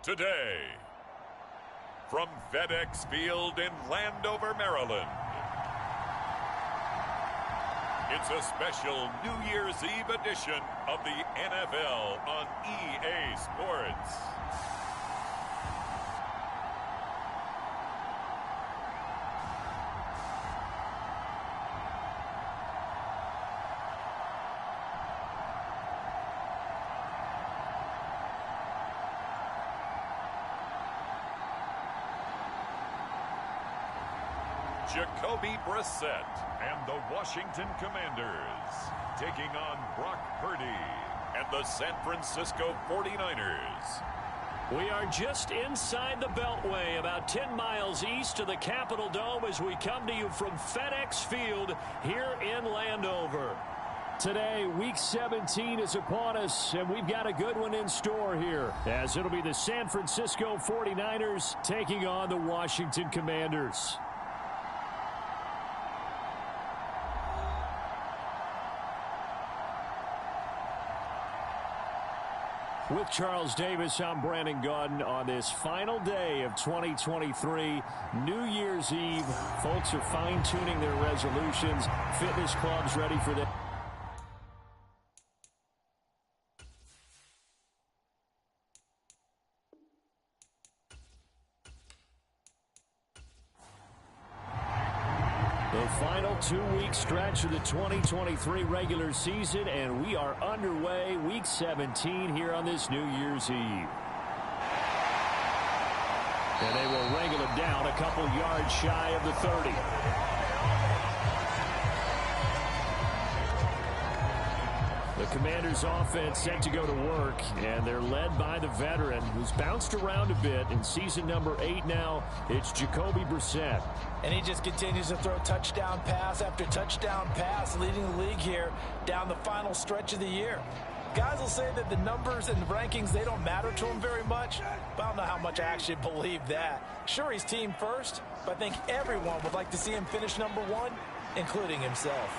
today. From FedEx Field in Landover, Maryland, it's a special New Year's Eve edition of the NFL on EA Sports. Jacoby Brissett and the Washington Commanders taking on Brock Purdy and the San Francisco 49ers. We are just inside the Beltway, about 10 miles east of the Capitol Dome as we come to you from FedEx Field here in Landover. Today, Week 17 is upon us, and we've got a good one in store here, as it'll be the San Francisco 49ers taking on the Washington Commanders. With Charles Davis, I'm Brandon Gaudin on this final day of 2023, New Year's Eve. Folks are fine-tuning their resolutions. Fitness clubs ready for this. The final two-week stretch of the 2023 regular season, and we are underway, Week 17 here on this New Year's Eve. And they will wrangle it down a couple yards shy of the 30. The Commanders' offense set to go to work, and they're led by the veteran who's bounced around a bit in season number 8 now. It's Jacoby Brissett. And he just continues to throw touchdown pass after touchdown pass, leading the league here down the final stretch of the year. Guys will say that the numbers and the rankings, they don't matter to him very much, but I don't know how much I actually believe that. Sure, he's team first, but I think everyone would like to see him finish number 1, including himself.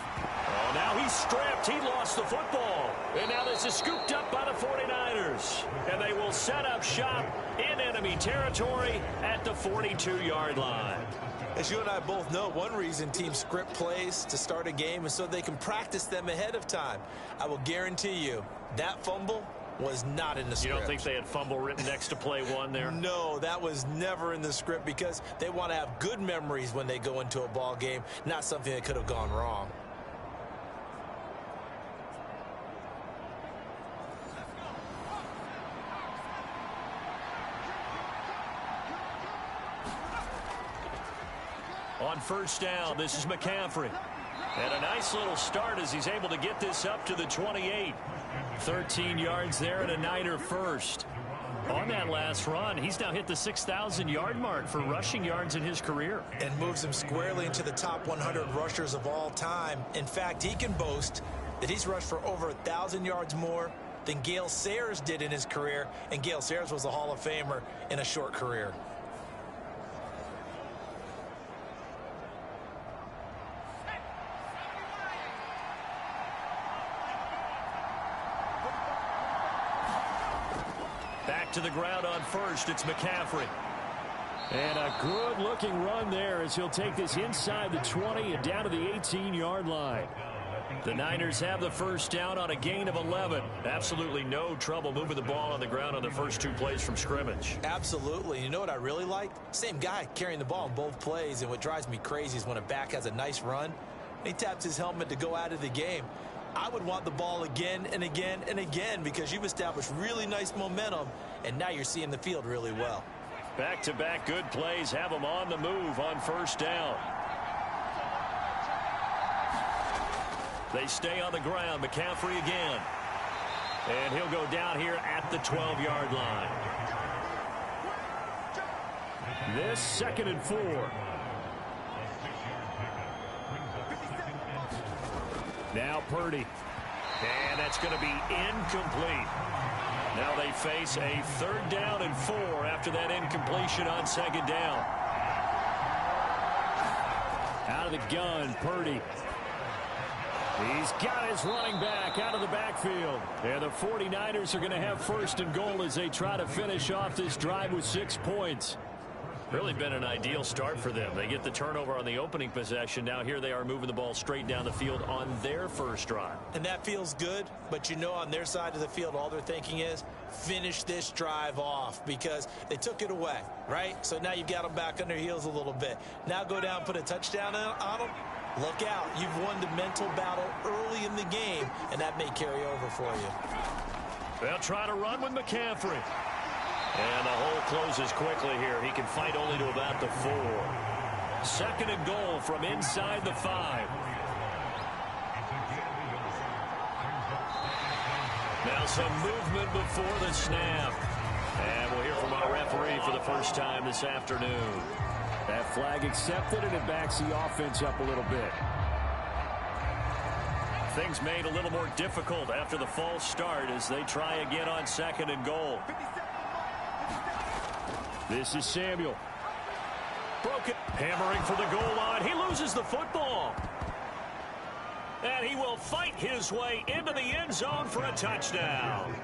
Oh, now he's stripped. He lost the football. And now this is scooped up by the 49ers. And they will set up shop in enemy territory at the 42-yard line. As you and I both know, one reason teams script plays to start a game is so they can practice them ahead of time. I will guarantee you that fumble was not in the script. You don't think they had fumble written next to play 1 there? No, that was never in the script because they want to have good memories when they go into a ball game, not something that could have gone wrong. On first down, this is McCaffrey. And a nice little start as he's able to get this up to the 28. 13 yards there and a Niner first. On that last run, he's now hit the 6,000-yard mark for rushing yards in his career. And moves him squarely into the top 100 rushers of all time. In fact, he can boast that he's rushed for over 1,000 yards more than Gale Sayers did in his career. And Gale Sayers was a Hall of Famer in a short career. To the ground on first, it's McCaffrey. And a good-looking run there as he'll take this inside the 20 and down to the 18-yard line. The Niners have the first down on a gain of 11. Absolutely no trouble moving the ball on the ground on the first 2 plays from scrimmage. Absolutely. You know what I really like? Same guy carrying the ball in both plays, and what drives me crazy is when a back has a nice run, he taps his helmet to go out of the game. I would want the ball again and again and again because you've established really nice momentum, and now you're seeing the field really well. Back-to-back good plays have them on the move on first down. They stay on the ground. McCaffrey again. And he'll go down here at the 12-yard line. This 2nd and 4. Now Purdy. And that's going to be incomplete. Now they face a 3rd down and 4 after that incompletion on 2nd down. Out of the gun, Purdy. He's got his running back out of the backfield. And the 49ers are going to have first and goal as they try to finish off this drive with 6 points. Really been an ideal start for them. They get the turnover on the opening possession. Now here they are moving the ball straight down the field on their first drive. And that feels good, but you know on their side of the field all they're thinking is finish this drive off because they took it away, right? So now you've got them back on their heels a little bit. Now go down, put a touchdown on them. Look out. You've won the mental battle early in the game, and that may carry over for you. They'll try to run with McCaffrey. And the hole closes quickly here. He can fight only to about the 4. Second and goal from inside the 5. Now some movement before the snap. And we'll hear from our referee for the first time this afternoon. That flag accepted, and it backs the offense up a little bit. Things made a little more difficult after the false start as they try again on second and goal. This is Samuel. Broke it. Hammering for the goal line. He loses the football. And he will fight his way into the end zone for a touchdown.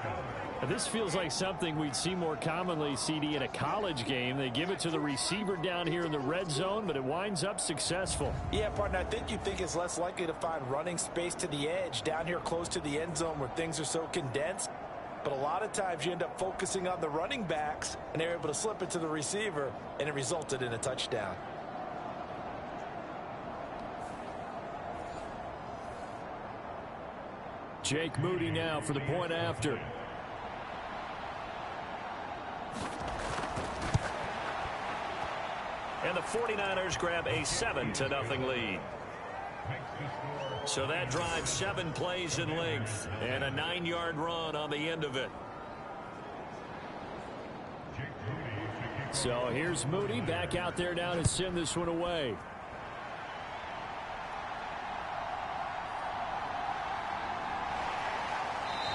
This feels like something we'd see more commonly, CD, in a college game. They give it to the receiver down here in the red zone, but it winds up successful. Yeah, partner, I think you think it's less likely to find running space to the edge down here close to the end zone where things are so condensed. But a lot of times you end up focusing on the running backs, and they're able to slip it to the receiver, and it resulted in a touchdown. Jake Moody now for the point after. And the 49ers grab a 7-0 lead. So that drives 7 plays in length and a 9-yard run on the end of it. So here's Moody back out there now to send this one away.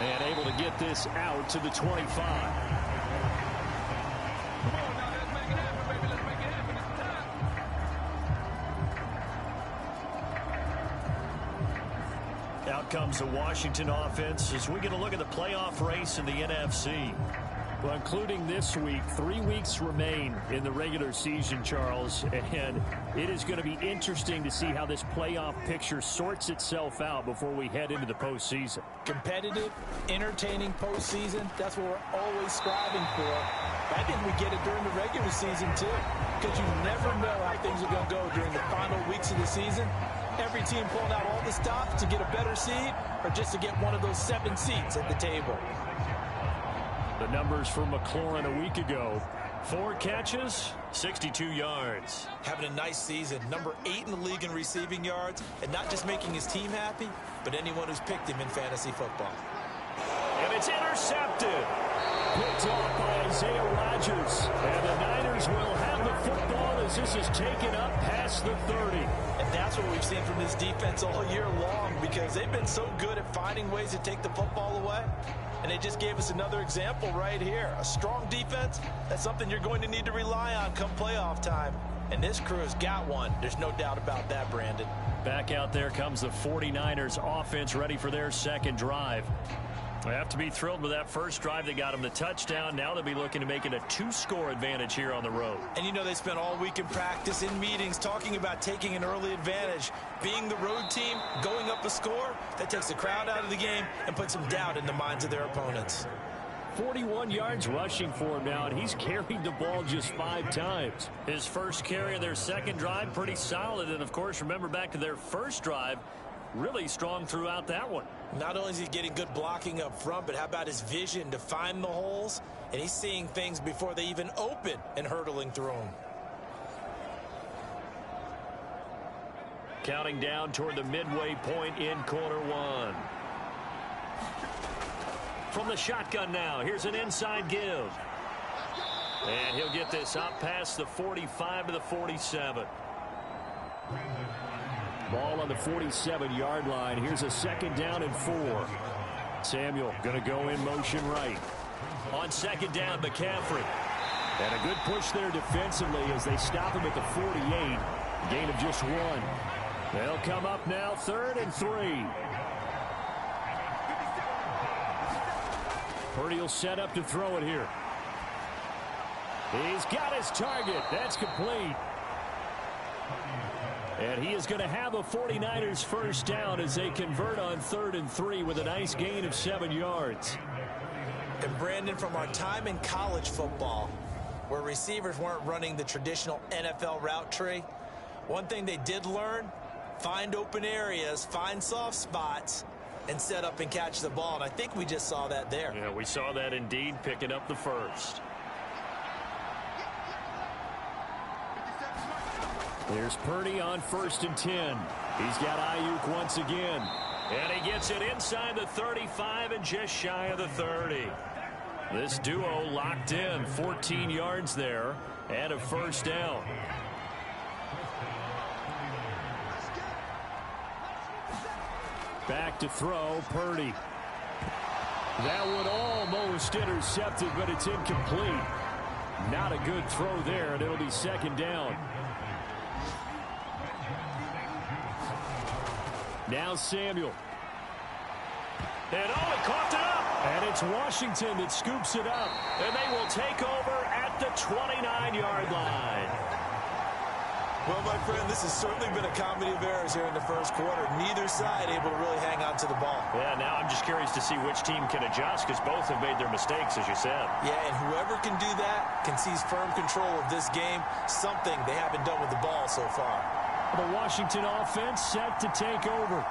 And able to get this out to the 25. Out comes the Washington offense as we get a look at the playoff race in the NFC. Well, including this week, 3 weeks remain in the regular season, Charles, and it is going to be interesting to see how this playoff picture sorts itself out before we head into the postseason. Competitive, entertaining postseason, that's what we're always striving for. I think we get it during the regular season, too, because you never know how things are going to go during the final weeks of the season. Every team pulling out all the stops to get a better seed or just to get one of those 7 seats at the table. The numbers for McLaurin a week ago. 4 catches, 62 yards. Having a nice season. Number 8 in the league in receiving yards. And not just making his team happy, but anyone who's picked him in fantasy football. And it's intercepted. Picked off by Isaiah Rodgers. And the Niners will have the football as this is taken up past the 30. And that's what we've seen from this defense all year long because they've been so good at finding ways to take the football away. And they just gave us another example right here. A strong defense, that's something you're going to need to rely on come playoff time. And this crew has got one. There's no doubt about that, Brandon. Back out there comes the 49ers offense ready for their second drive. They have to be thrilled with that first drive. They got them the touchdown. Now they'll be looking to make it a 2-score advantage here on the road. And you know they spent all week in practice, in meetings, talking about taking an early advantage. Being the road team, going up a score, that takes the crowd out of the game and puts some doubt in the minds of their opponents. 41 yards rushing for him now, and he's carried the ball just 5 times. His first carry of their second drive, pretty solid. And, of course, remember back to their first drive, really strong throughout that one. Not only is he getting good blocking up front, but how about his vision to find the holes? And he's seeing things before they even open and hurdling through them. Counting down toward the midway point in quarter 1. From the shotgun now, here's an inside give. And he'll get this up past the 45 to the 47. Ball on the 47-yard line. Here's a second down and 4. Samuel going to go in motion right. On second down, McCaffrey. And a good push there defensively as they stop him at the 48. Gain of just 1. They'll come up now 3rd and 3. Purdy will set up to throw it here. He's got his target. That's complete. And he is going to have a 49ers first down as they convert on 3rd and 3 with a nice gain of 7 yards. And Brandon, from our time in college football, where receivers weren't running the traditional NFL route tree, one thing they did learn, find open areas, find soft spots, and set up and catch the ball. And I think we just saw that there. Yeah, we saw that indeed, picking up the first. There's Purdy on 1st and 10. He's got Ayuk once again. And he gets it inside the 35 and just shy of the 30. This duo locked in, 14 yards there and a first down. Back to throw, Purdy. That one almost intercepted, but it's incomplete. Not a good throw there, and it'll be 2nd down. Now Samuel. And he coughed it up. And it's Washington that scoops it up. And they will take over at the 29-yard line. Well, my friend, this has certainly been a comedy of errors here in the first quarter. Neither side able to really hang on to the ball. Yeah, now I'm just curious to see which team can adjust because both have made their mistakes, as you said. Yeah, and whoever can do that can seize firm control of this game, something they haven't done with the ball so far. The Washington offense set to take over.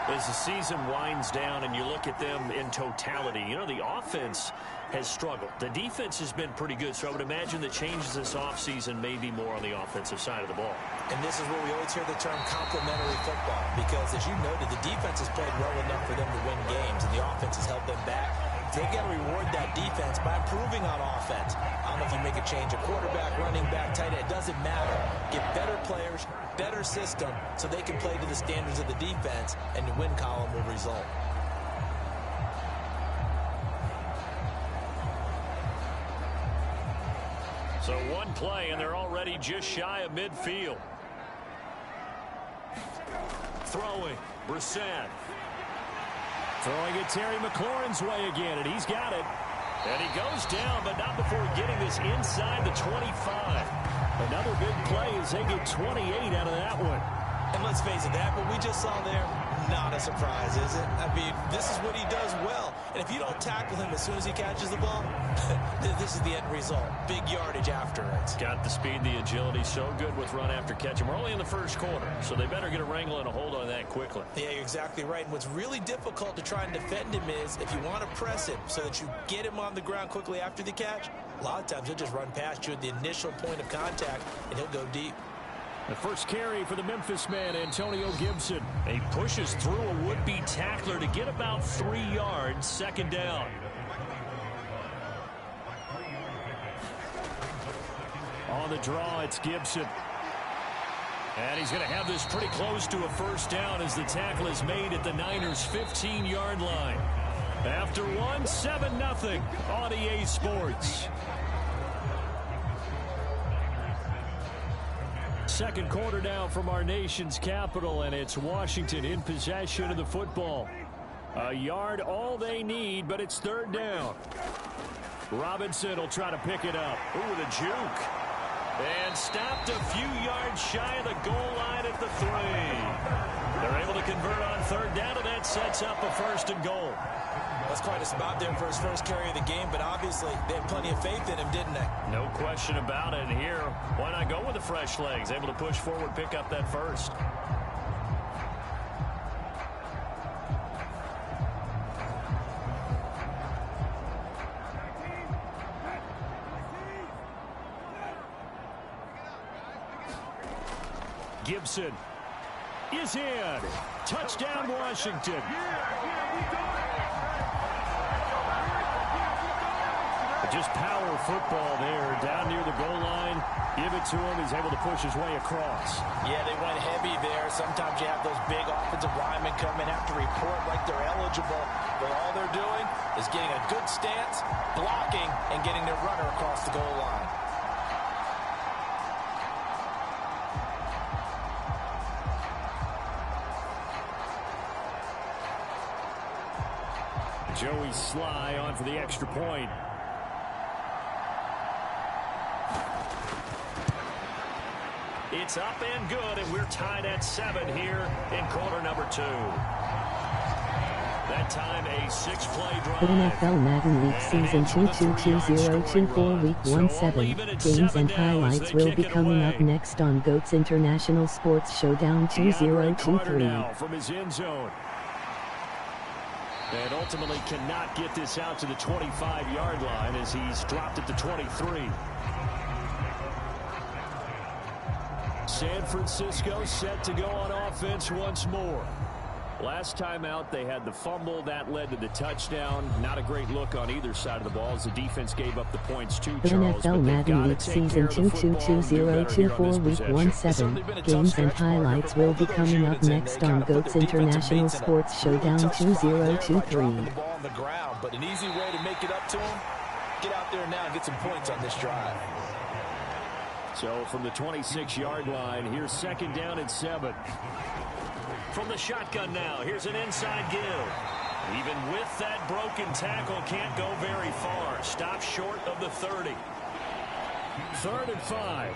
As the season winds down and you look at them in totality, you know, the offense has struggled. The defense has been pretty good, so I would imagine the changes this offseason may be more on the offensive side of the ball. And this is where we always hear the term complementary football, because as you noted, the defense has played well enough for them to win games, and the offense has held them back. They've got to reward that defense by improving on offense. I don't know if you make a change, a quarterback, running back, tight end, it doesn't matter. Get better players, better system, so they can play to the standards of the defense, and the win column will result. So one play, and they're already just shy of midfield. Throwing, Brissett. Throwing it Terry McLaurin's way again, and he's got it. And he goes down, but not before getting this inside the 25. Another big play as they get 28 out of that one. And let's face it, that what we just saw there, not a surprise, is it? I mean, this is what he does well. And if you don't tackle him as soon as he catches the ball, this is the end result. Big yardage after it. Got the speed, the agility, so good with run after catch. And we're only in the first quarter, so they better get a wrangle and a hold on that quickly. Yeah, you're exactly right. And what's really difficult to try and defend him is if you want to press him so that you get him on the ground quickly after the catch, a lot of times he'll just run past you at the initial point of contact, and he'll go deep. The first carry for the Memphis man, Antonio Gibson. He pushes through a would-be tackler to get about 3 yards, 2nd down. On the draw, it's Gibson. And he's going to have this pretty close to a first down as the tackle is made at the Niners' 15-yard line. After one, 7-0 on EA Sports. Second quarter now from our nation's capital, and it's Washington in possession of the football. A yard all they need, but it's 3rd down. Robinson will try to pick it up. Ooh, the juke. And stopped a few yards shy of the goal line at the 3. They're able to convert on 3rd down, and that sets up a 1st and goal. That's quite a spot there for his first carry of the game, but obviously they had plenty of faith in him, didn't they? No question about it. And here, why not go with the fresh legs? Able to push forward, pick up that first. Gibson is in. Touchdown, Washington. Just power football there, down near the goal line. Give it to him. He's able to push his way across. Yeah, they went heavy there. Sometimes you have those big offensive linemen come in, have to report like they're eligible. But all they're doing is getting a good stance, blocking, and getting their runner across the goal line. Joey Sly on for the extra point. It's up and good, and we're tied at 7 here in quarter number 2. That time a 6-play drive. NFL Madden League Season 222024 Week 17. Games and highlights will be coming up next on GOAT's International Sports Showdown 2023. From his end zone. And ultimately cannot get this out to the 25-yard line as he's dropped at the 23. San Francisco set to go on offense once more. Last time out, they had the fumble. That led to the touchdown. Not a great look on either side of the ball as the defense gave up the points too, Charles. NFL Madden League Season 222024 Week 17. Games and highlights will be coming up next on GOAT's International Sports Showdown 2023. But an easy way to make it up to him, get out there now and get some points on this drive. So from the 26-yard line, here's 2nd down and 7. From the shotgun now, here's an inside give. Even with that broken tackle, can't go very far. Stop short of the 30. 3rd and 5.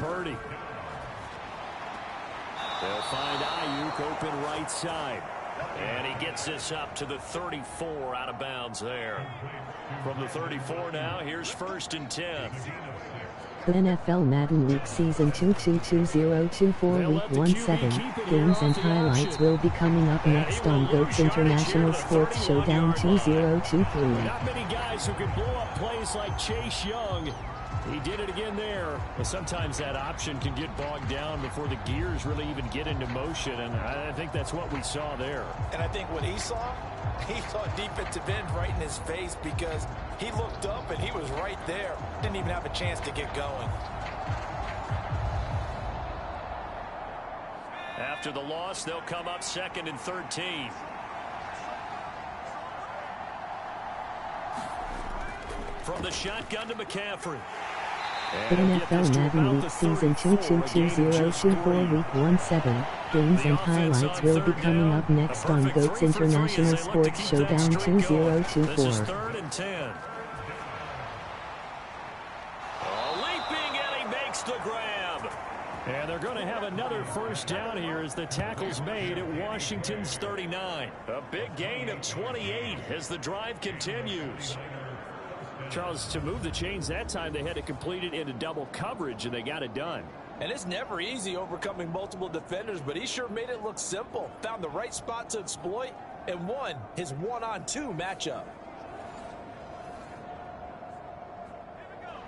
Purdy. They'll find Ayuk open right side. And he gets this up to the 34 out of bounds there. From the 34 now, here's 1st and 10. The NFL Madden League Season 222024 Week 17. Games and highlights will be coming up next on GOAT's International Sports Showdown 2023. Not many guys who can blow up plays like Chase Young. He did it again there. But sometimes that option can get bogged down before the gears really even get into motion, and I think that's what we saw there. And I think what he saw defensive end right in his face because he looked up and he was right there. Didn't even have a chance to get going. After the loss, they'll come up 2nd and 13. From the shotgun to McCaffrey. The NFL Madden League Season 222024 Week 17. Games and highlights will be coming up next on GOAT's International Sports Showdown 2024. This is 3rd and 10. Leaping, and he makes the grab. And they're going to have another 1st down here as the tackle's made at Washington's 39. A big gain of 28 as the drive continues. Charles, to move the chains that time, they had to complete it into double coverage, and they got it done. And it's never easy overcoming multiple defenders, but he sure made it look simple. Found the right spot to exploit and won his 1-on-2 matchup.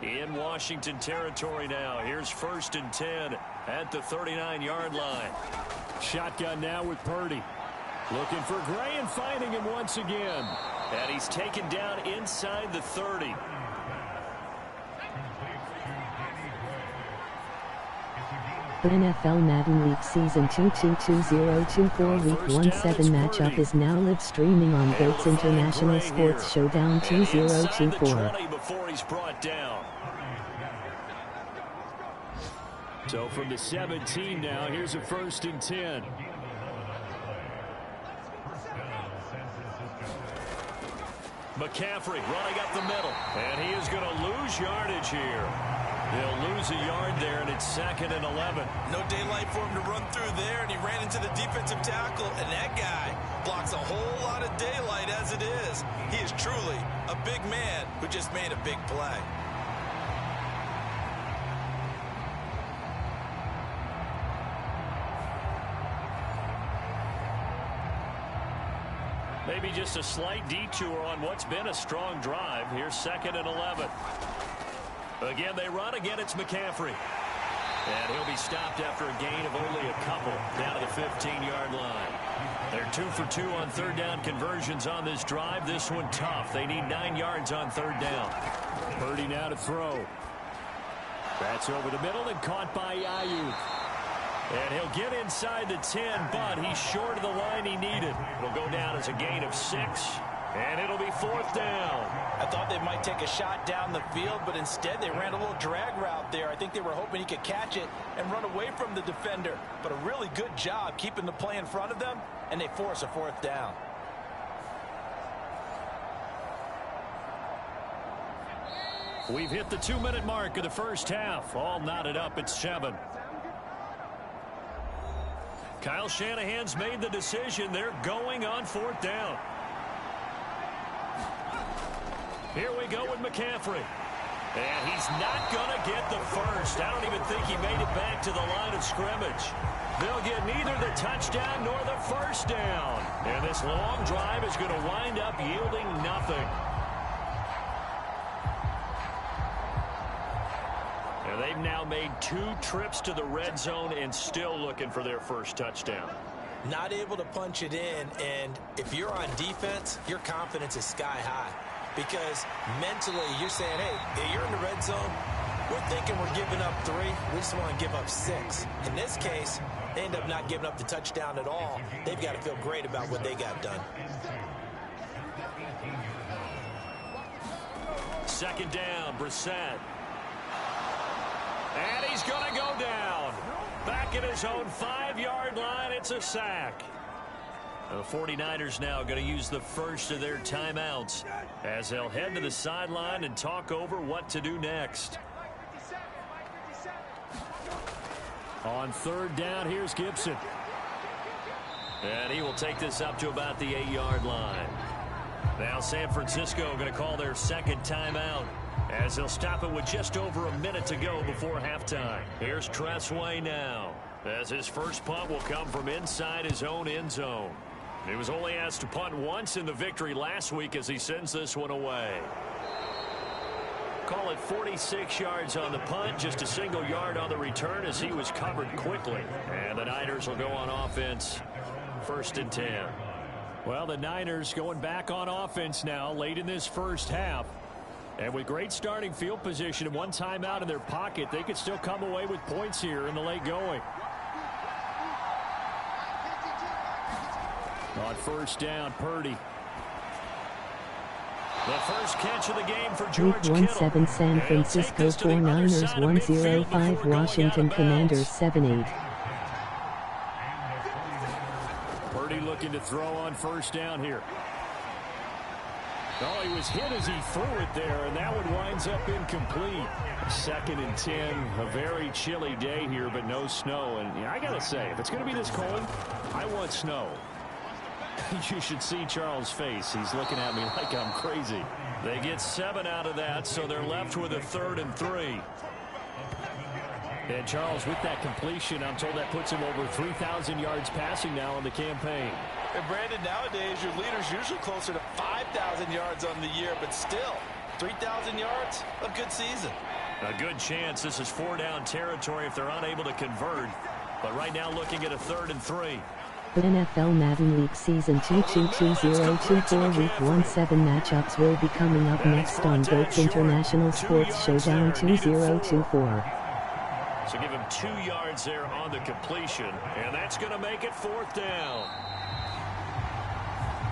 In Washington territory now. Here's 1st and 10 at the 39-yard line. Shotgun now with Purdy. Looking for Gray and finding him once again. And he's taken down inside the 30. The NFL Madden League Season 222024 Week 17 matchup is now live streaming on GOAT's International Sports Showdown 2024. Before he's brought down. So from the 17 now, here's a 1st and 10. McCaffrey running up the middle. And he is going to lose yardage here. He'll lose a yard there, and it's 2nd and 11. No daylight for him to run through there, and he ran into the defensive tackle, and that guy blocks a whole lot of daylight as it is. He is truly a big man who just made a big play. Maybe just a slight detour on what's been a strong drive. Here's 2nd and 11. Again, they run. Again, it's McCaffrey. And he'll be stopped after a gain of only a couple down to the 15-yard line. They're 2 for 2 on 3rd down conversions on this drive. This one tough. They need 9 yards on 3rd down. Purdy now to throw. That's over the middle and caught by Ayuk. And he'll get inside the 10, but he's short of the line he needed. It'll go down as a gain of 6. And it'll be 4th down. I thought they might take a shot down the field, but instead they ran a little drag route there. I think they were hoping he could catch it and run away from the defender. But a really good job keeping the play in front of them, and they force a 4th down. We've hit the 2-minute mark of the first half. All knotted up at 7. Kyle Shanahan's made the decision. They're going on 4th down. Here we go with McCaffrey. And he's not going to get the first. I don't even think he made it back to the line of scrimmage. They'll get neither the touchdown nor the first down. And this long drive is going to wind up yielding nothing. And they've now made 2 trips to the red zone and still looking for their first touchdown. Not able to punch it in, and if you're on defense, your confidence is sky high. Because mentally, you're saying, hey, you're in the red zone. We're thinking we're giving up 3. We just want to give up 6. In this case, they end up not giving up the touchdown at all. They've got to feel great about what they got done. 2nd down, Brissett. And he's going to go down. Back at his own 5-yard line, it's a sack. The 49ers now going to use the first of their timeouts as they'll head to the sideline and talk over what to do next. On 3rd down, here's Gibson. And he will take this up to about the 8-yard line. Now San Francisco going to call their 2nd timeout as they'll stop it with just over a minute to go before halftime. Here's Tressway now as his first punt will come from inside his own end zone. He was only asked to punt once in the victory last week as he sends this one away. Call it 46 yards on the punt, just a single yard on the return as he was covered quickly. And the Niners will go on offense, 1st and 10. Well, the Niners going back on offense now late in this first half. And with great starting field position and 1 timeout in their pocket, they could still come away with points here in the late going. On 1st down, Purdy. The first catch of the game for George Kittle. Week 1-7 San Francisco 49ers 105 Washington Commanders 7-8. Purdy looking to throw on 1st down here. Oh, he was hit as he threw it there, and that one winds up incomplete. 2nd and 10, a very chilly day here, but no snow. And I got to say, if it's going to be this cold, I want snow. You should see Charles' face. He's looking at me like I'm crazy. They get 7 out of that, so they're left with a 3rd and 3. And Charles, with that completion, I'm told that puts him over 3,000 yards passing now on the campaign. And Brandon, nowadays your leader's usually closer to 5,000 yards on the year, but still, 3,000 yards, a good season. A good chance this is 4-down territory if they're unable to convert. But right now looking at a 3rd and 3. The NFL Madden League Season 222024 Week 1-7 matchups will be coming up next on GOAT's International Sports Showdown 2024. So give him 2 yards there on the completion, and that's going to make it 4th down.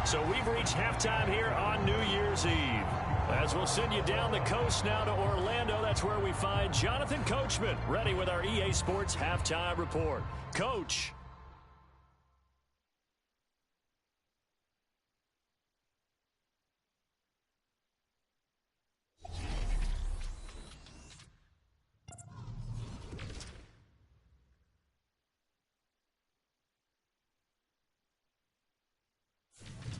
So we've reached halftime here on New Year's Eve. As we'll send you down the coast now to Orlando, that's where we find Jonathan Coachman, ready with our EA Sports Halftime Report. Coach.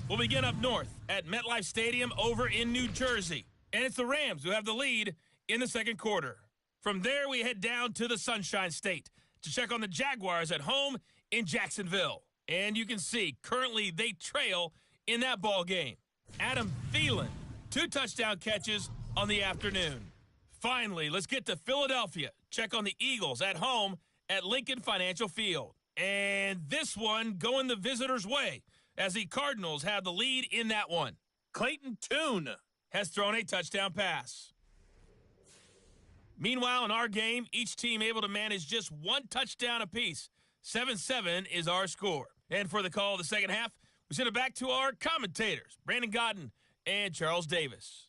We'll begin up north at MetLife Stadium over in New Jersey. And it's the Rams who have the lead in the 2nd quarter. From there, we head down to the Sunshine State to check on the Jaguars at home in Jacksonville. And you can see, currently, they trail in that ball game. Adam Thielen, 2 touchdown catches on the afternoon. Finally, let's get to Philadelphia. Check on the Eagles at home at Lincoln Financial Field. And this one going the visitors' way, as the Cardinals have the lead in that one. Clayton Tune has thrown a touchdown pass. Meanwhile, in our game, each team able to manage just 1 touchdown apiece. 7-7 is our score. And for the call of the second half, we send it back to our commentators, Brandon Godden and Charles Davis.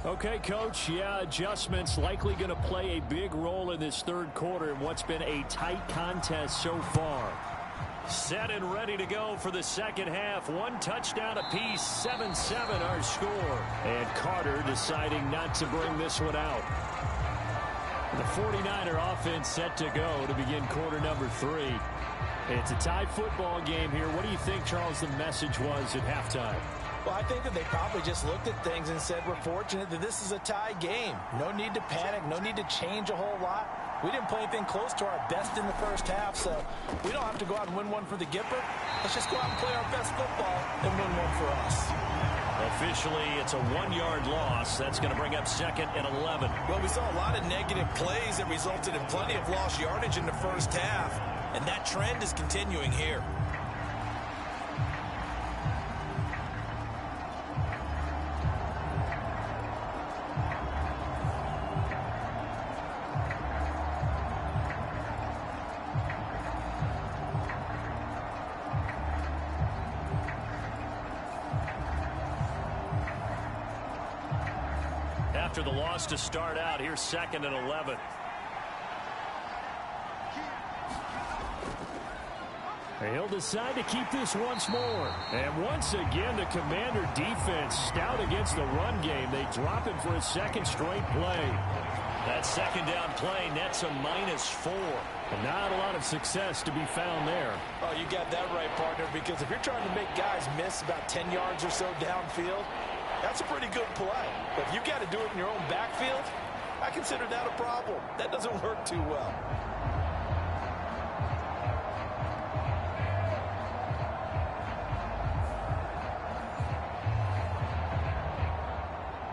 Okay, Coach, adjustments likely going to play a big role in this third quarter in what's been a tight contest so far. Set and ready to go for the second half. One touchdown apiece, 7-7 our score. And Carter deciding not to bring this one out. The 49er offense set to go to begin quarter number 3. It's a tied football game here. What do you think, Charles, the message was at halftime? Well, I think that they probably just looked at things and said, we're fortunate that this is a tie game. No need to panic. No need to change a whole lot. We didn't play anything close to our best in the first half, so we don't have to go out and win one for the Gipper. Let's just go out and play our best football and win one for us. Officially, it's a 1-yard loss. That's going to bring up 2nd and 11. Well, we saw a lot of negative plays that resulted in plenty of lost yardage in the first half, and that trend is continuing here. After the loss to start out, here's 2nd and 11. He'll decide to keep this once more. And once again, the Commander defense stout against the run game. They drop him for a second straight play. That second down play nets a -4. And not a lot of success to be found there. Oh, you got that right, partner, because if you're trying to make guys miss about 10 yards or so downfield, that's a pretty good play. But if you've got to do it in your own backfield, I consider that a problem. That doesn't work too well.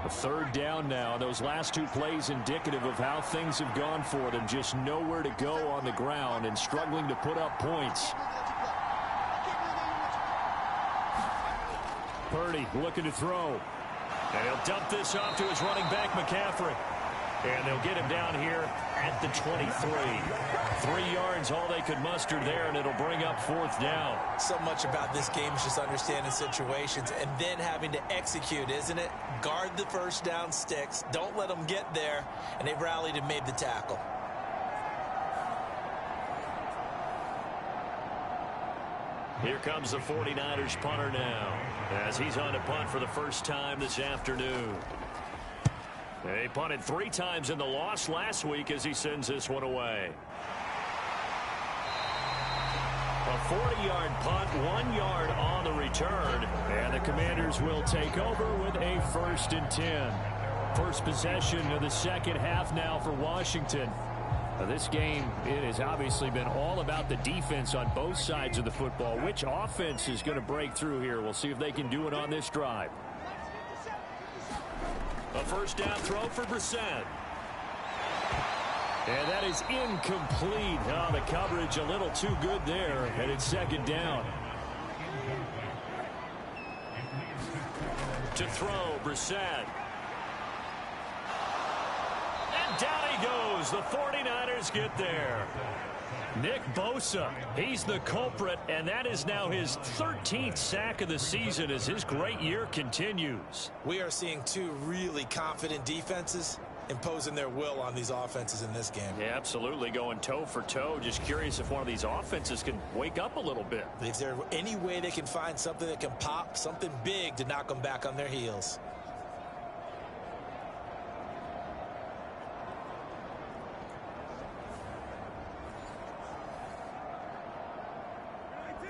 A third down now. Those last 2 plays indicative of how things have gone for them. Just nowhere to go on the ground and struggling to put up points. Purdy looking to throw. And he'll dump this off to his running back, McCaffrey. And they'll get him down here at the 23. 3 yards, all they could muster there, and it'll bring up 4th down. So much about this game is just understanding situations and then having to execute, isn't it? Guard the first down sticks. Don't let them get there. And they rallied and made the tackle. Here comes the 49ers punter now, as he's on to punt for the first time this afternoon. They punted 3 times in the loss last week as he sends this one away. A 40-yard punt, 1 yard on the return, and the Commanders will take over with a 1st and 10. First possession of the second half now for Washington. This game, it has obviously been all about the defense on both sides of the football. Which offense is going to break through here? We'll see if they can do it on this drive. A first down throw for Brissett. And that is incomplete. Oh, the coverage a little too good there, and it's 2nd down. To throw, Brissett. Down he goes. The 49ers get there. Nick Bosa, he's the culprit, and that is now his 13th sack of the season as his great year continues. We are seeing 2 really confident defenses imposing their will on these offenses in this game. Yeah, absolutely, going toe for toe. Just curious if one of these offenses can wake up a little bit. If there's any way they can find something that can pop, something big to knock them back on their heels.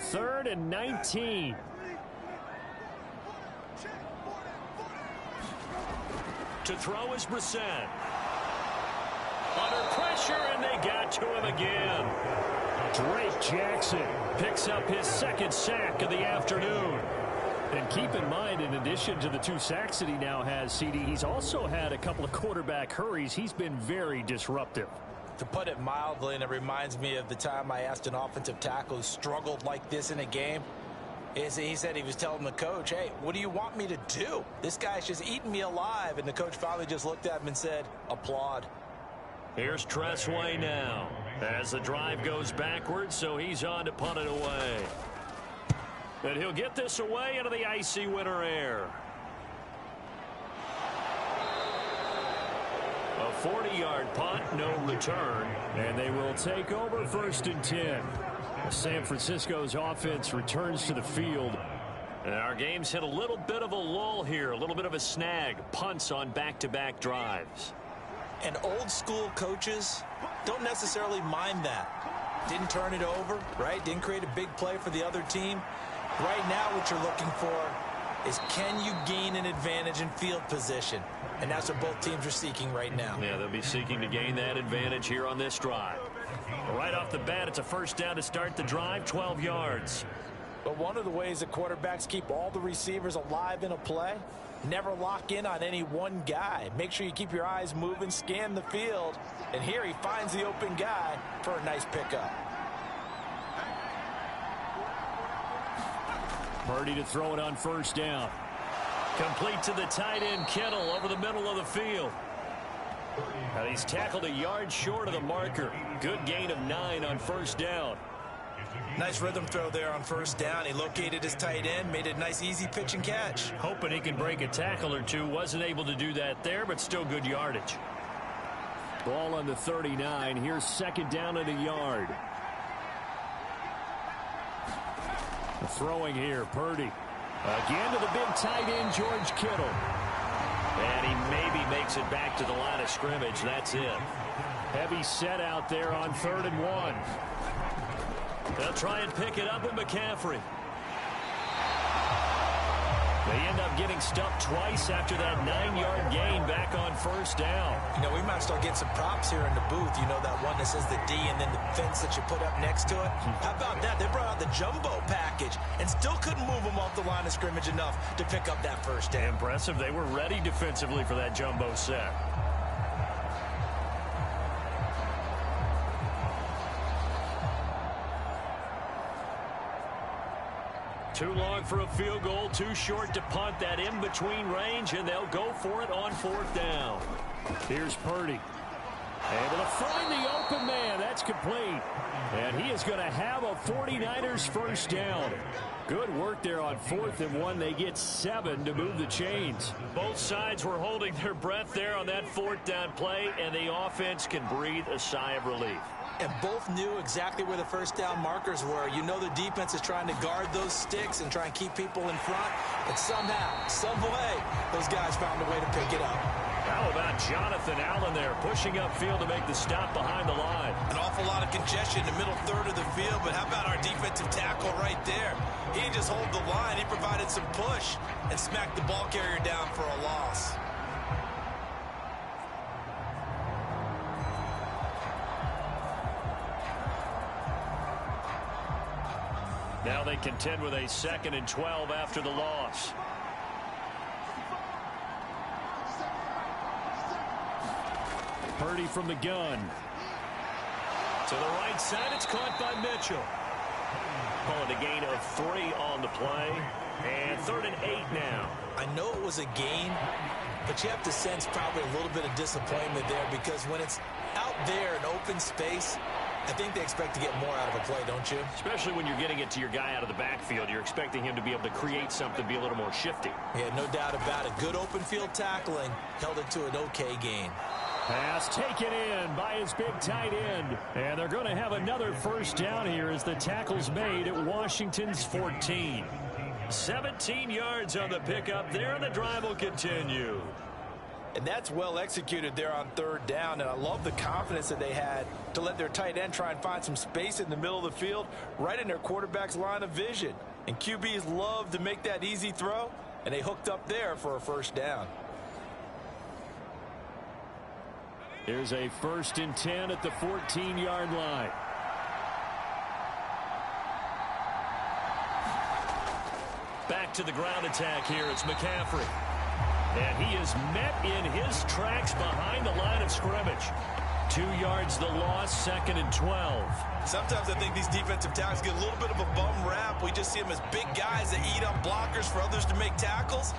Third and 19. To throw is Brissett. Under pressure, and they got to him again. Drake Jackson picks up his 2nd sack of the afternoon. And keep in mind, in addition to the 2 sacks that he now has, CD, he's also had a couple of quarterback hurries. He's been very disruptive. To put it mildly, and it reminds me of the time I asked an offensive tackle who struggled like this in a game, he said he was telling the coach, hey, what do you want me to do? This guy's just eating me alive. And the coach finally just looked at him and said, applaud. Here's Tressway now as the drive goes backwards, so he's on to punt it away. And he'll get this away into the icy winter air. A 40-yard punt, no return, and they will take over 1st and 10. San Francisco's offense returns to the field. And our game's hit a little bit of a lull here, a little bit of a snag. Punts on back-to-back drives. And old-school coaches don't necessarily mind that. Didn't turn it over, right? Didn't create a big play for the other team. Right now what you're looking for is, can you gain an advantage in field position? And that's what both teams are seeking right now. Yeah, they'll be seeking to gain that advantage here on this drive. Right off the bat, it's a 1st down to start the drive, 12 yards. But one of the ways that quarterbacks keep all the receivers alive in a play, never lock in on any one guy. Make sure you keep your eyes moving, scan the field. And here he finds the open guy for a nice pickup. Purdy to throw it on 1st down. Complete to the tight end, Kittle, over the middle of the field. And he's tackled a yard short of the marker. Good gain of 9 on 1st down. Nice rhythm throw there on 1st down. He located his tight end, made a nice easy pitch and catch. Hoping he can break a tackle or two. Wasn't able to do that there, but still good yardage. Ball on the 39. Here's 2nd down and a yard. Throwing here, Purdy. Again to the big tight end, George Kittle. And he maybe makes it back to the line of scrimmage. That's it. Heavy set out there on 3rd and 1. They'll try and pick it up with McCaffrey. They end up getting stuffed twice after that 9-yard gain back on 1st down. You know, we might start getting some props here in the booth. You know that one that says the D and then the fence that you put up next to it? How about that? They brought out the jumbo package and still couldn't move them off the line of scrimmage enough to pick up that 1st down. Impressive. They were ready defensively for that jumbo set. Too long for a field goal, too short to punt. That in-between range, and they'll go for it on 4th down. Here's Purdy. Able to find the open man. That's complete. And he is going to have a 49ers 1st down. Good work there on 4th and 1. They get 7 to move the chains. Both sides were holding their breath there on that 4th down play, and the offense can breathe a sigh of relief. And both knew exactly where the 1st down markers were. You know the defense is trying to guard those sticks and try and keep people in front. But somehow, some way, those guys found a way to pick it up. How about Jonathan Allen there pushing upfield to make the stop behind the line? An awful lot of congestion in the middle 3rd of the field, but how about our defensive tackle right there? He didn't just hold the line. He provided some push and smacked the ball carrier down for a loss. Now they contend with a 2nd and 12 after the loss. Purdy from the gun. To the right side, it's caught by Mitchell. Calling a gain of 3 on the play. And 3rd and 8 now. I know it was a gain, but you have to sense probably a little bit of disappointment there, because when it's out there in open space, I think they expect to get more out of a play, don't you? Especially when you're getting it to your guy out of the backfield. You're expecting him to be able to create something, be a little more shifty. Yeah, no doubt about it. Good open field tackling held it to an okay gain. Pass taken in by his big tight end. And they're going to have another 1st down here as the tackle's made at Washington's 14. 17 yards on the pickup there, and the drive will continue. And that's well executed there on 3rd down, and I love the confidence that they had to let their tight end try and find some space in the middle of the field, right in their quarterback's line of vision. And QBs love to make that easy throw, and they hooked up there for a 1st down. Here's a 1st and 10 at the 14-yard line. Back to the ground attack here. It's McCaffrey. And he is met in his tracks behind the line of scrimmage. 2 yards the loss, 2nd and 12. Sometimes I think these defensive tackles get a little bit of a bum rap. We just see them as big guys that eat up blockers for others to make tackles.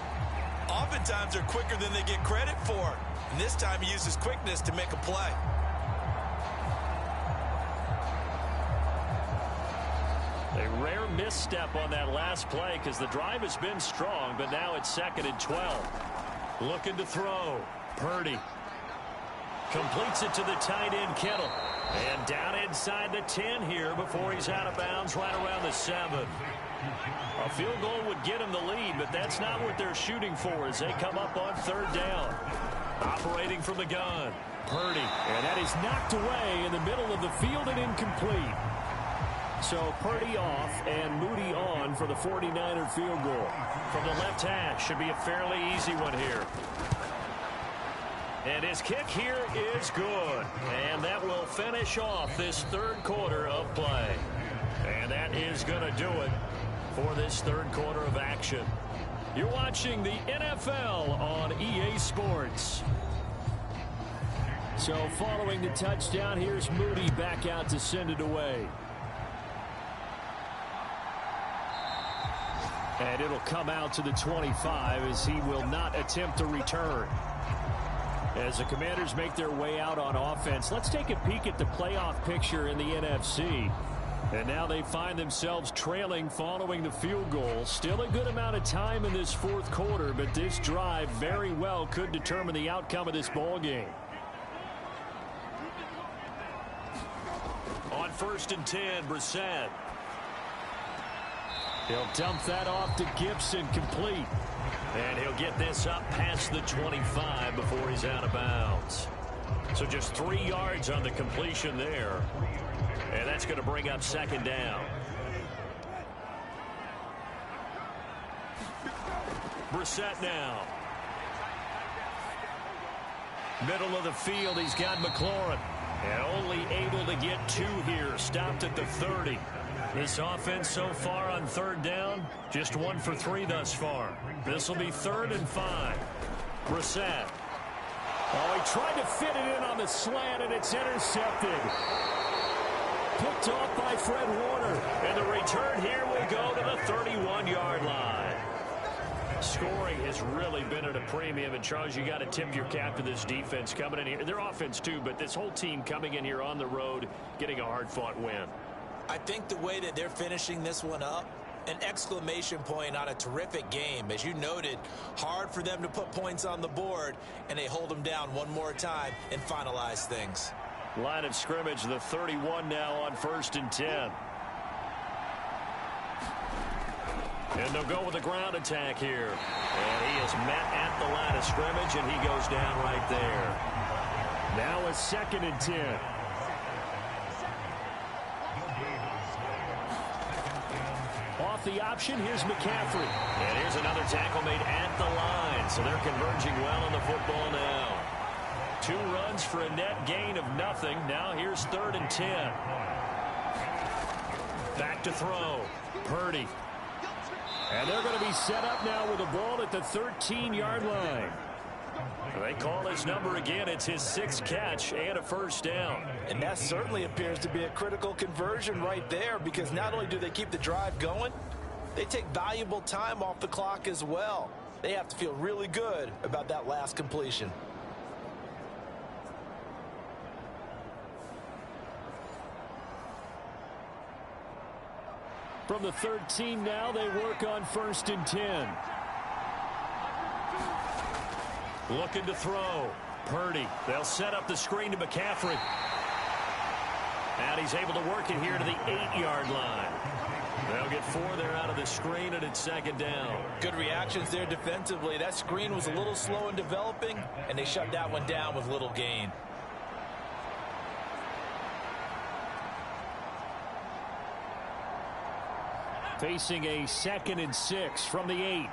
Oftentimes they're quicker than they get credit for. And this time he uses quickness to make a play. misstep on that last play because the drive has been strong, but now it's 2nd and 12. Looking to throw. Purdy completes it to the tight end, Kittle. And down inside the 10 here before he's out of bounds right around the 7. A field goal would get him the lead, but that's not what they're shooting for as they come up on 3rd down. Operating from the gun. Purdy. And that is knocked away in the middle of the field and incomplete. So Purdy off and Moody on for the 49er field goal. From the left hash, should be a fairly easy one here. And his kick here is good. And that will finish off this 3rd quarter of play. And that is going to do it for this 3rd quarter of action. You're watching the NFL on EA Sports. So following the touchdown, here's Moody back out to send it away. And it'll come out to the 25 as he will not attempt to return. As the Commanders make their way out on offense, let's take a peek at the playoff picture in the NFC. And now they find themselves trailing following the field goal. Still a good amount of time in this 4th quarter, but this drive very well could determine the outcome of this ball game. On 1st and 10, Brissett. He'll dump that off to Gibson, complete. And he'll get this up past the 25 before he's out of bounds. So just 3 yards on the completion there. And that's going to bring up 2nd down. Brissett now. Middle of the field, he's got McLaurin. And only able to get 2 here. Stopped at the 30. This offense so far on 3rd down, just 1 for 3 thus far. This will be 3rd and 5. Brissett. Oh, he tried to fit it in on the slant, and it's intercepted. Picked off by Fred Warner. And the return here will go to the 31-yard line. Scoring has really been at a premium. And, Charles, you got to tip your cap to this defense coming in here. Their offense, too, but this whole team coming in here on the road, getting a hard-fought win. I think the way that they're finishing this one up, an exclamation point on a terrific game. As you noted, hard for them to put points on the board, and they hold them down one more time and finalize things. Line of scrimmage, the 31 now on 1st and 10. And they'll go with a ground attack here. And he is met at the line of scrimmage, and he goes down right there. Now a 2nd and 10. Off the option, here's McCaffrey. And here's another tackle made at the line. So they're converging well on the football now. 2 runs for a net gain of nothing. Now here's 3rd and 10. Back to throw. Purdy. And they're going to be set up now with a ball at the 13-yard line. They call his number again. It's his 6th catch and a 1st down. And that certainly appears to be a critical conversion right there, because not only do they keep the drive going, they take valuable time off the clock as well. They have to feel really good about that last completion. From the 13 now, they work on 1st and 10. Looking to throw. Purdy. They'll set up the screen to McCaffrey. And he's able to work it here to the 8-yard line. They'll get 4 there out of the screen, and it's 2nd down. Good reactions there defensively. That screen was a little slow in developing, and they shut that one down with little gain. Facing a 2nd and 6 from the 8.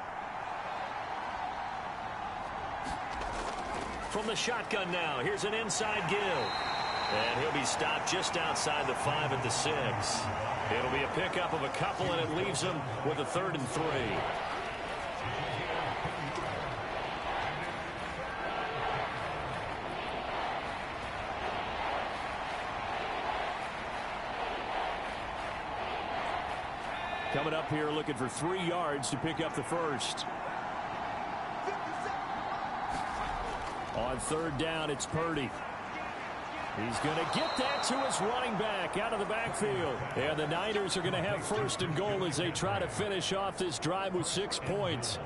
From the shotgun now, here's an inside give. And he'll be stopped just outside the 5 at the 6. It'll be a pickup of a couple, and it leaves him with a 3rd and 3. Coming up here looking for 3 yards to pick up the 1st. On 3rd down, it's Purdy. He's going to get that to his running back out of the backfield. And the Niners are going to have first and goal as they try to finish off this drive with 6 points.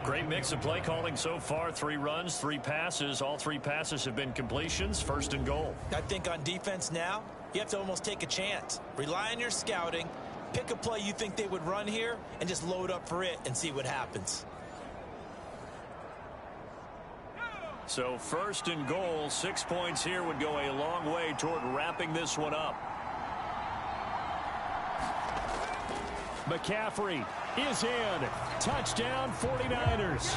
Great mix of play calling so far. 3 runs, 3 passes. All 3 passes have been completions. First and goal. I think on defense now, you have to almost take a chance. Rely on your scouting. Pick a play you think they would run here and just load up for it and see what happens. So first and goal, 6 points here would go a long way toward wrapping this one up. McCaffrey is in. Touchdown 49ers.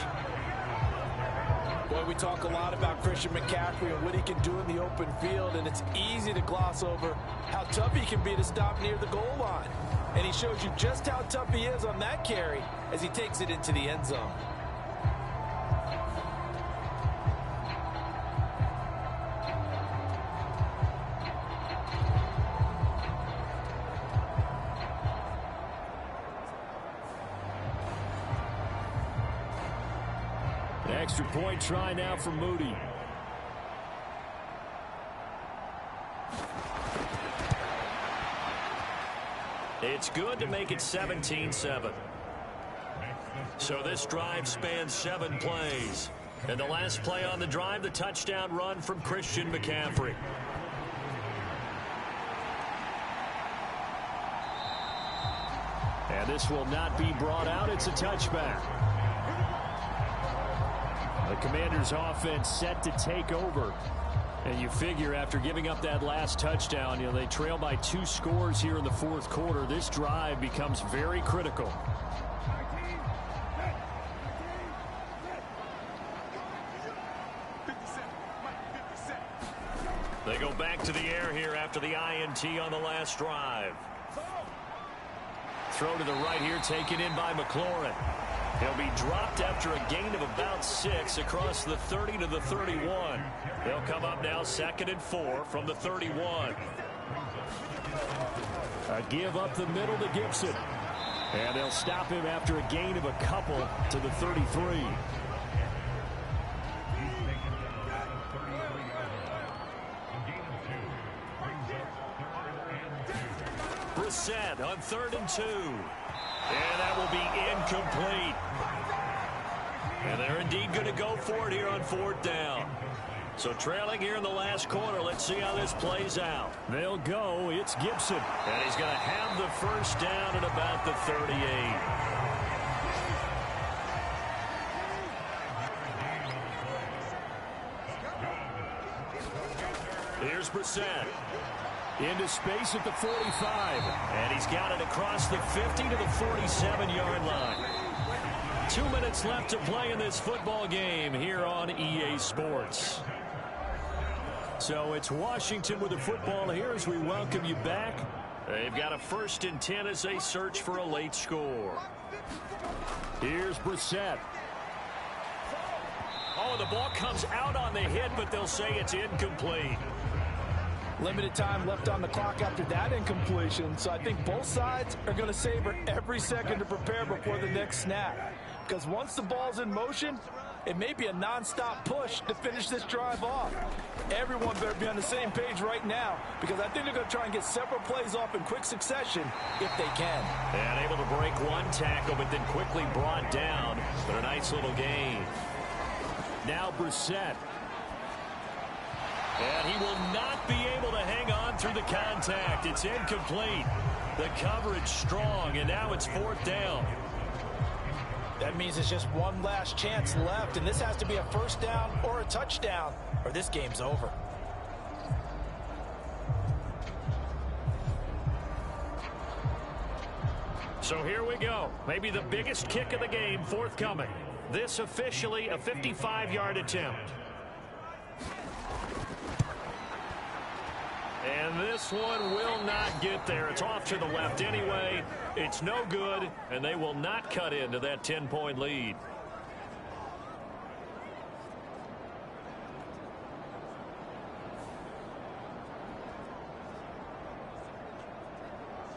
Boy, we talk a lot about Christian McCaffrey and what he can do in the open field, and it's easy to gloss over how tough he can be to stop near the goal line. And he shows you just how tough he is on that carry as he takes it into the end zone. An extra point try now for Moody. It's good to make it 17-7. So this drive spans 7 plays. And the last play on the drive, the touchdown run from Christian McCaffrey. And this will not be brought out. It's a touchback. The Commanders' offense set to take over. And you figure after giving up that last touchdown, they trail by 2 scores here in the 4th quarter. This drive becomes very critical. They go back to the air here after the INT on the last drive. Throw to the right here, taken in by McLaurin. He'll be dropped after a gain of about 6 across the 30 to the 31. They'll come up now 2nd and 4 from the 31. A give up the middle to Gibson. And they'll stop him after a gain of a couple to the 33. Brissett on 3rd and 2. And that will be incomplete. And they're indeed going to go for it here on 4th down. So trailing here in the last quarter. Let's see how this plays out. They'll go. It's Gibson. And he's going to have the first down at about the 38. Here's Brissett. Into space at the 45. And he's got it across the 50 to the 47-yard line. 2 minutes left to play in this football game here on EA Sports. So it's Washington with the football here as we welcome you back. They've got a 1st and 10 as they search for a late score. Here's Brissett. Oh, the ball comes out on the hit, but they'll say it's incomplete. Limited time left on the clock after that incompletion, so I think both sides are going to savor every second to prepare before the next snap. Because once the ball's in motion, it may be a non-stop push to finish this drive off. Everyone better be on the same page right now, because I think they're going to try and get several plays off in quick succession if they can. And able to break one tackle, but then quickly brought down. But a nice little gain. Now Brissett. And he will not be able to hang on through the contact. It's incomplete. The coverage strong, and now it's 4th down. That means it's just one last chance left, and this has to be a 1st down or a touchdown, or this game's over. So here we go. Maybe the biggest kick of the game forthcoming. This officially a 55-yard attempt. And this one will not get there. It's off to the left anyway. It's no good, and they will not cut into that 10-point lead.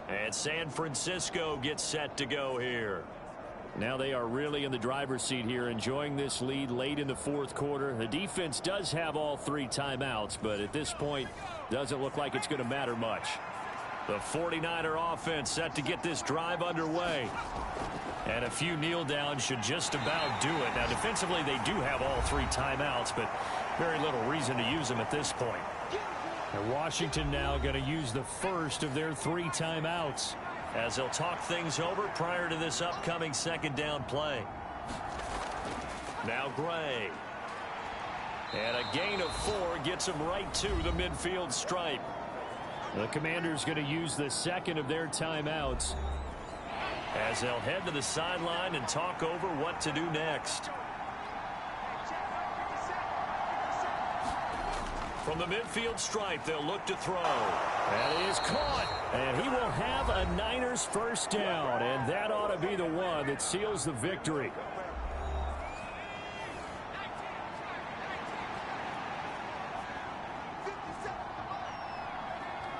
And San Francisco gets set to go here. Now they are really in the driver's seat here, enjoying this lead late in the fourth quarter. The defense does have all 3 timeouts, but at this point, doesn't look like it's going to matter much. The 49er offense set to get this drive underway. And a few kneel downs should just about do it. Now, defensively, they do have all 3 timeouts, but very little reason to use them at this point. And Washington now going to use the first of their 3 timeouts, as they'll talk things over prior to this upcoming second down play. Now Gray. And a gain of 4 gets him right to the midfield stripe. The Commanders going to use the second of their timeouts, as they'll head to the sideline and talk over what to do next. From the midfield stripe, they'll look to throw. That is caught. And he will have a Niners first down, and that ought to be the one that seals the victory.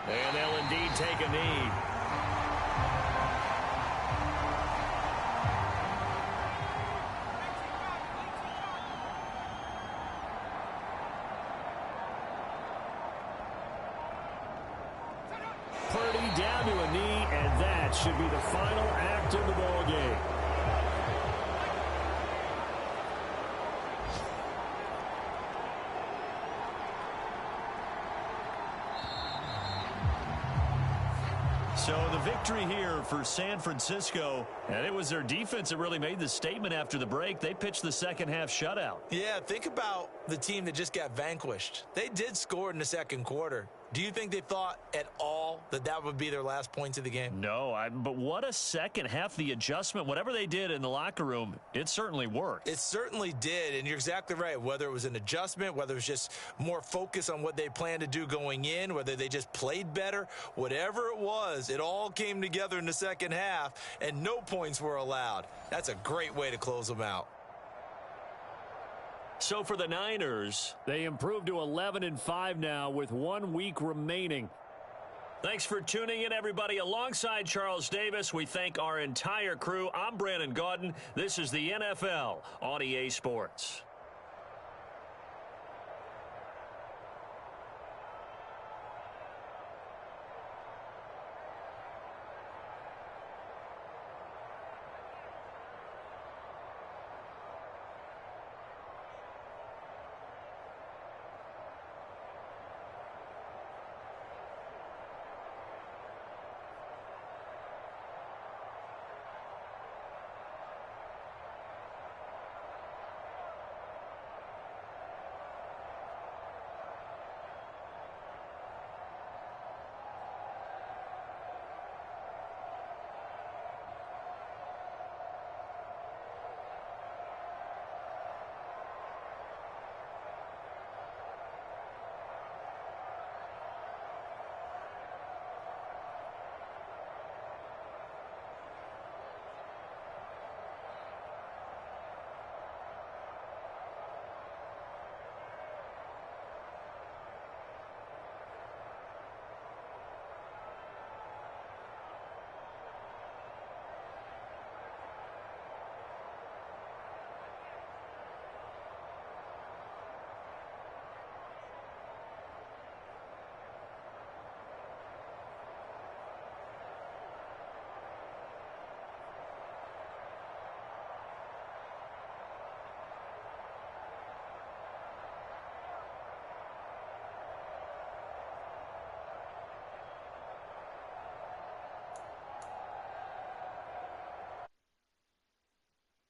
And they'll indeed take a knee. Purdy down to a knee, and that should be the final act of the ball game. So the victory here for San Francisco, and it was their defense that really made the statement after the break. They pitched the second half shutout. Yeah, think about the team that just got vanquished. They did score in the second quarter. Do you think they thought at all that that would be their last points of the game? No, but what a second half. The adjustment, whatever they did in the locker room, it certainly worked. It certainly did, and you're exactly right. Whether it was an adjustment, whether it was just more focus on what they planned to do going in, whether they just played better, whatever it was, it all came together in the second half, and no points were allowed. That's a great way to close them out. So for the Niners, they improved to 11-5 now with 1 week remaining. Thanks for tuning in, everybody. Alongside Charles Davis, we thank our entire crew. I'm Brandon Gaudin. This is the NFL on EA Sports.